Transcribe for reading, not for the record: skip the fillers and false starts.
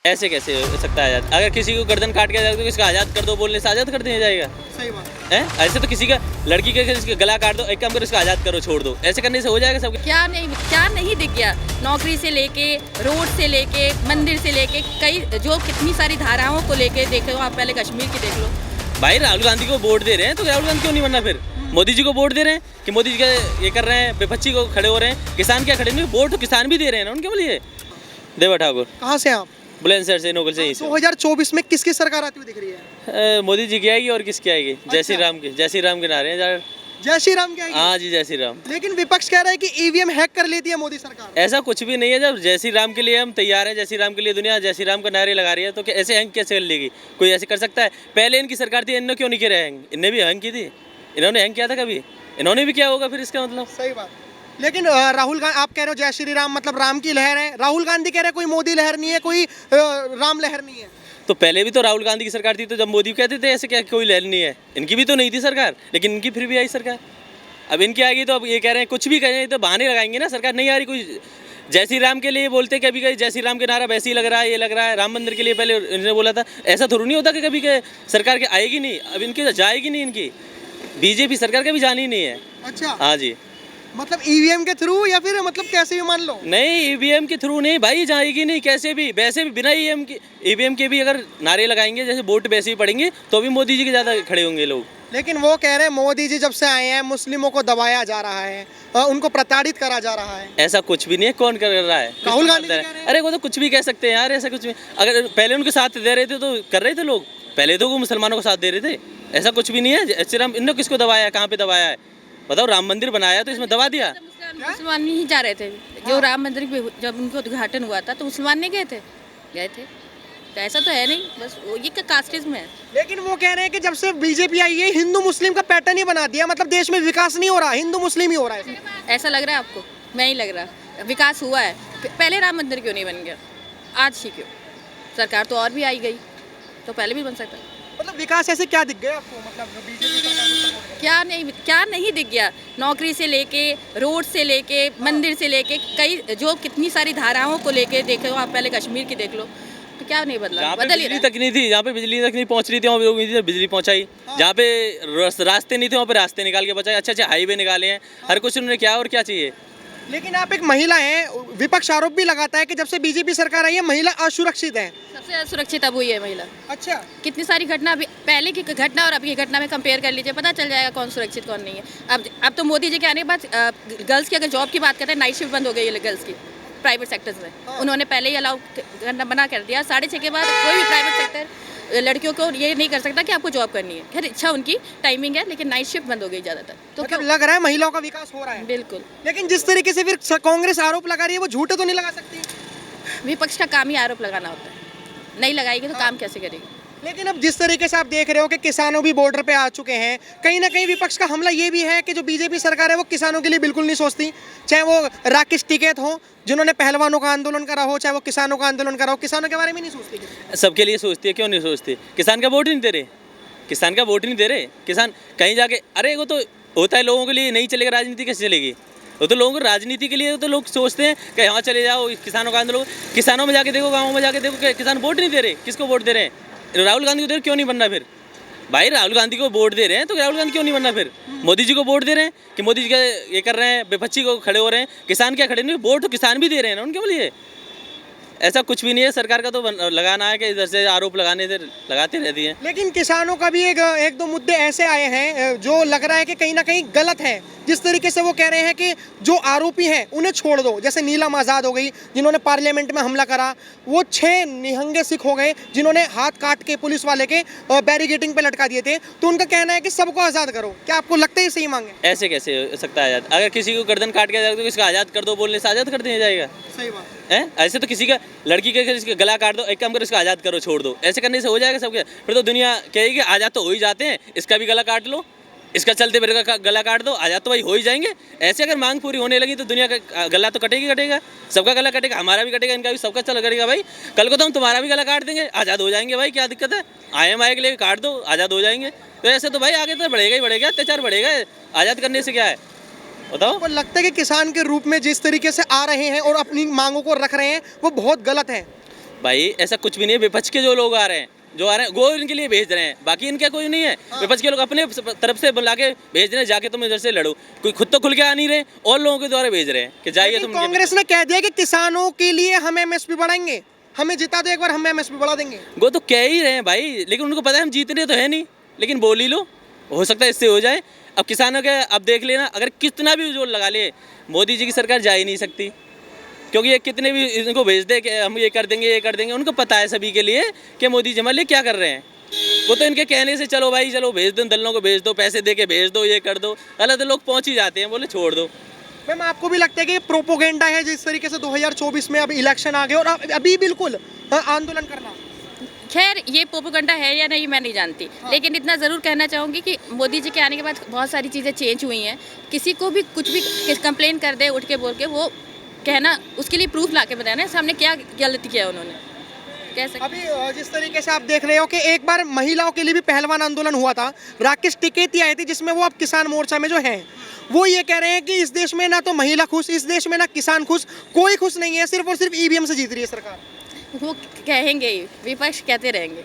ऐसे कैसे हो सकता है आज़ाद? अगर किसी को गर्दन काट के तो इसका आज़ाद कर दो बोलने से आज़ाद कर दिया जाएगा? सही बात। हैं? ऐसे तो किसी का लड़की का किसी का गला काट दो, एक काम करो इसका आज़ाद करो, छोड़ दो। ऐसे करने से हो जाएगा सब? क्या नहीं दिख गया। नौकरी से लेके, रोड से लेके, मंदिर से लेके, कई जो कितनी सारी धाराओं को लेके देखो आप, पहले कश्मीर की देख लो। भाई राहुल गांधी को वोट दे रहे हैं तो राहुल गांधी क्यों नहीं बनना फिर? मोदी जी को वोट दे रहे हैं कि मोदी जी का ये कर रहे हैं, बेपच्ची को खड़े हो रहे हैं। किसान क्या खड़े नहीं, वोट तो किसान भी दे रहे हैं ना उनके लिए। देवा ठाकुर। कहाँ से आप? बुलंदशहर से, नोबल से ही से। 2024 में किसकी सरकार आती हुई दिख रही है? मोदी जी की आएगी और किसकी आएगी? जय श्री राम की, जय श्री राम के नारे हैं ज़्यादा। जय श्री राम की आएगी? हाँ जी, जय श्री राम। लेकिन विपक्ष कह रहा है कि ईवीएम हैक कर लेती है मोदी सरकार। ऐसा कुछ भी नहीं है। जब जय श्री राम के लिए हम तैयार हैं, जय श्री राम के लिए दुनिया जय श्री राम का नारे लगा रही है, तो ऐसे हैंग कैसे कर लेगी? कोई ऐसे कर सकता है? पहले इनकी सरकार थी, इन्होंने क्यों नहीं किया हैंग? इनने भी हैंग की थी, इन्होंने हैंग किया था कभी? इन्होंने भी किया होगा फिर, इसका मतलब। सही बात। लेकिन राहुल गांधी, आप कह रहे हो जय श्री राम मतलब राम की लहर है, राहुल गांधी कह रहे हैं कोई मोदी लहर नहीं है, कोई राम लहर नहीं है। तो पहले भी तो राहुल गांधी की सरकार थी, तो जब मोदी कहते थे ऐसे क्या कोई लहर नहीं है, इनकी भी तो नहीं थी सरकार, लेकिन इनकी फिर भी आई सरकार। अब इनकी आ गई तो अब ये कह रहे हैं कुछ भी करें तो बहाने लगाएंगे ना, सरकार नहीं आ रही। कोई जय श्री राम के लिए बोलते कभी कभी जय श्री राम के नारा वैसे ही लग रहा है, ये लग रहा है। राम मंदिर के लिए पहले इन्होंने बोला था, ऐसा थोड़ा नहीं होता कि कभी के सरकार के आएगी नहीं। अब इनकी जाएगी नहीं, इनकी बीजेपी सरकार का भी जानी नहीं है। अच्छा, हाँ जी। मतलब ईवीएम के थ्रू या फिर मतलब कैसे भी मान लो? नहीं, ईवीएम के थ्रू नहीं भाई, जाएगी नहीं कैसे भी। वैसे भी बिना ईवीएम के भी अगर नारे लगाएंगे, जैसे वोट वैसे ही पड़ेंगे, तो भी मोदी जी के ज़्यादा खड़े होंगे लोग। लेकिन वो कह रहे हैं मोदी जी जब से आए हैं मुस्लिमों को दबाया जा रहा है, उनको प्रताड़ित करा जा रहा है। ऐसा कुछ भी नहीं है। कौन कर रहा है? राहुल गांधी कह रहे हैं। अरे वो तो कुछ भी कह सकते हैं यार, ऐसा कुछ भी। अगर पहले उनके साथ दे रहे थे तो कर रहे थे लोग, पहले तो वो मुसलमानों को साथ दे रहे थे। ऐसा कुछ भी नहीं है। श्री राम इन्होंने किसको दबाया है? कहाँ पे दबाया है बताओ? राम मंदिर बनाया तो इसमें दबा दिया। मुसलमान नहीं जा रहे थे। जो राम मंदिर जब उनका उद्घाटन हुआ था तो मुसलमान नहीं गए थे? गए थे। तो ऐसा तो है नहीं, बस ये कास्टिज्म है। लेकिन वो कह रहे हैं कि जब से बीजेपी आई है हिंदू मुस्लिम का पैटर्न ही बना दिया, मतलब देश में विकास नहीं हो रहा, हिंदू मुस्लिम ही हो रहा है। ऐसा लग रहा है आपको? नहीं लग रहा। विकास हुआ है। पहले राम मंदिर क्यों नहीं बन गया? आज ही क्यों? सरकार तो और भी आई गई, तो पहले भी बन सकता है। मतलब विकास ऐसे क्या दिख गया आपको? मतलब बीजेपी सरकार क्या नहीं दिख गया। नौकरी से लेके, रोड से लेके, मंदिर से लेके, कई जो कितनी सारी धाराओं को लेके देखो आप, पहले कश्मीर की देख लो, तो क्या नहीं बदला? बिजली तक नहीं थी, जहाँ पे बिजली तक नहीं पहुँच रही थी वहाँ पे बिजली पहुँचाई। जहाँ पे रास्ते नहीं थे वहाँ पे रास्ते निकाल के बचाए। अच्छे हाईवे निकाले हैं, हर कुछ उन्होंने क्या और क्या चाहिए। लेकिन आप एक महिला हैं, विपक्ष आरोप भी लगाता है कि जब से बीजेपी सरकार आई है महिला असुरक्षित है। सबसे असुरक्षित अब हुई है महिला। अच्छा, कितनी सारी घटना, अभी पहले की घटना और अभी की घटना में कंपेयर कर लीजिए, पता चल जाएगा कौन सुरक्षित कौन नहीं है। अब तो मोदी जी के आने के बाद गर्ल्स की अगर जॉब की बात करते हैं, नाइट शिफ्ट बंद हो गई है गर्ल्स की प्राइवेट सेक्टर्स में। हाँ। उन्होंने पहले ही अलाउ करना बना कर दिया। 6:30 के बाद कोई भी प्राइवेट सेक्टर लड़कियों को ये नहीं कर सकता कि आपको जॉब करनी है। खैर इच्छा उनकी टाइमिंग है, लेकिन नाइट शिफ्ट बंद हो गई ज़्यादातर। तो मतलब लग रहा है महिलाओं का विकास हो रहा है। बिल्कुल। लेकिन जिस तरीके से फिर कांग्रेस आरोप लगा रही है वो झूठे तो नहीं लगा सकती? विपक्ष का काम ही आरोप लगाना होता है, नहीं लगाएगी तो काम कैसे करेगी? लेकिन अब जिस तरीके से आप देख रहे हो कि किसानों भी बॉर्डर पे आ चुके हैं, कहीं ना कहीं विपक्ष का हमला ये भी है कि जो बीजेपी सरकार है वो किसानों के लिए बिल्कुल नहीं सोचती। चाहे वो राकेश टिकैत हो जिन्होंने पहलवानों का आंदोलन करा हो, चाहे वो किसानों का आंदोलन करा हो, किसानों के बारे में नहीं सोचती। सबके लिए सोचती है, क्यों नहीं सोचती? किसान का वोट ही नहीं दे रहे, किसान का वोट ही नहीं दे रहे। किसान कहीं जाके, अरे वो तो होता है लोगों के लिए, नहीं चलेगा राजनीति कैसे चलेगी? वो तो लोगों को राजनीति के लिए तो लोग सोचते हैं कि यहाँ चले जाओ, किसानों का आंदोलन। किसानों में जाके देखो, गाँव में जाके देखो, किसान वोट नहीं दे रहे। किसको वोट दे रहे हैं? राहुल गांधी को दे रहे, क्यों नहीं बनना फिर? भाई राहुल गांधी को वोट दे रहे हैं तो राहुल गांधी क्यों नहीं बनना फिर? मोदी जी को वोट दे रहे हैं कि मोदी जी का ये कर रहे हैं, बेपच्ची को खड़े हो रहे हैं। किसान क्या खड़े नहीं, वोट तो किसान भी दे रहे हैं ना उनके लिए। ऐसा कुछ भी नहीं है। सरकार का तो लगाना है कि इधर से आरोप लगाने से लगाते रहती है। लेकिन किसानों का भी एक दो मुद्दे ऐसे आए हैं जो लग रहा है कि कहीं ना कहीं गलत है। जिस तरीके से वो कह रहे हैं कि जो आरोपी हैं उन्हें छोड़ दो, जैसे नीलम आज़ाद हो गई जिन्होंने पार्लियामेंट में हमला करा, वो 6 निहंगे सिख हो गए जिन्होंने हाथ काट के पुलिस वाले के बैरिगेटिंग पे लटका दिए थे। तो उनका कहना है कि सबको आज़ाद करो। क्या आपको लगता है सही मांगे? ऐसे कैसे हो सकता है आज़ाद? अगर किसी को गर्दन काट के तो इसका आज़ाद कर दो बोलने से आज़ाद कर दिया जाएगा? सही बात है। ऐसे तो किसी का लड़की का किसी का गला काट दो, एक काम करो इसका आज़ाद करो, छोड़ दो। ऐसे करने से हो जाएगा सबके? फिर तो दुनिया कहेगी आज़ाद तो हो ही जाते हैं, इसका भी गला काट लो, इसका चलते मेरे का गला काट दो, आज़ाद तो भाई हो ही जाएंगे। ऐसे अगर मांग पूरी होने लगी तो दुनिया का गला तो कटेगा, सबका गला कटेगा, हमारा भी कटेगा, इनका भी, सबका चल करेगा भाई। कल को तो हम तुम्हारा भी गला काट देंगे, आज़ाद हो जाएंगे भाई, क्या दिक्कत है? IMI के लिए काट दो, आज़ाद हो जाएंगे। तो ऐसे तो भाई आगे तो बढ़ेगा ही बढ़ेगा, अत्याचार बढ़ेगा। आज़ाद करने से क्या है बताओ? आपको लगता है कि किसान के रूप में जिस तरीके से आ रहे हैं और अपनी मांगों को रख रहे हैं वो बहुत गलत है? भाई ऐसा कुछ भी नहीं है, विपक्ष के जो लोग आ रहे हैं वो इनके लिए भेज रहे हैं, बाकी इनका कोई नहीं है। विपक्ष के लोग अपने तरफ से बुला के भेज रहे हैं, जाके तुम इधर से लड़ो। कोई खुद तो खुल के आ नहीं रहे और लोगों के द्वारा भेज रहे हैं कि जाइए लेकिन तुम। कांग्रेस ने कह दिया कि किसानों के लिए हम एमएसपी बढ़ाएंगे, हमें जिता दो एक बार, हम एमएसपी बढ़ा देंगे। वो तो कह ही रहे हैं भाई, लेकिन उनको पता है हम जीतने तो है नहीं, लेकिन बोल ही लो, हो सकता है इससे हो जाए। अब किसानों के अब देख लेना, अगर कितना भी जोर लगा ले, मोदी जी की सरकार जा ही नहीं सकती, क्योंकि ये कितने भी इनको भेज दे कि हम ये कर देंगे, उनको पता है सभी के लिए कि मोदी जी हमारे लिए क्या कर रहे हैं। वो तो इनके कहने से चलो भाई चलो भेज दो, दलों को भेज दो, पैसे दे के भेज दो, ये कर दो, अलग लोग पहुंच ही जाते हैं, बोले छोड़ दो। मैम आपको भी लगता है कि प्रोपोगेंडा है जिस तरीके से 2024 में अब इलेक्शन आ गए और अभी बिल्कुल आंदोलन करना? खैर ये प्रोपेगेंडा है या नहीं मैं नहीं जानती, लेकिन इतना ज़रूर कहना चाहूँगी कि मोदी जी के आने के बाद बहुत सारी चीज़ें चेंज हुई हैं। किसी को भी कुछ भी कंप्लेन कर दे उठ के बोल के, वो कहना उसके लिए प्रूफ ला के बताना सामने क्या गलती किया उन्होंने, कह सकते। अभी जिस तरीके से आप देख रहे हो कि एक बार महिलाओं के लिए भी पहलवान आंदोलन हुआ था, राकेश टिकैती आई थी, जिसमें वो अब किसान मोर्चा में जो हैं वो ये कह रहे हैं कि इस देश में ना तो महिला खुश, इस देश में ना किसान खुश, कोई खुश नहीं है, सिर्फ और सिर्फ ईवीएम से जीत रही है सरकार। वो कहेंगे ही, विपक्ष कहते रहेंगे।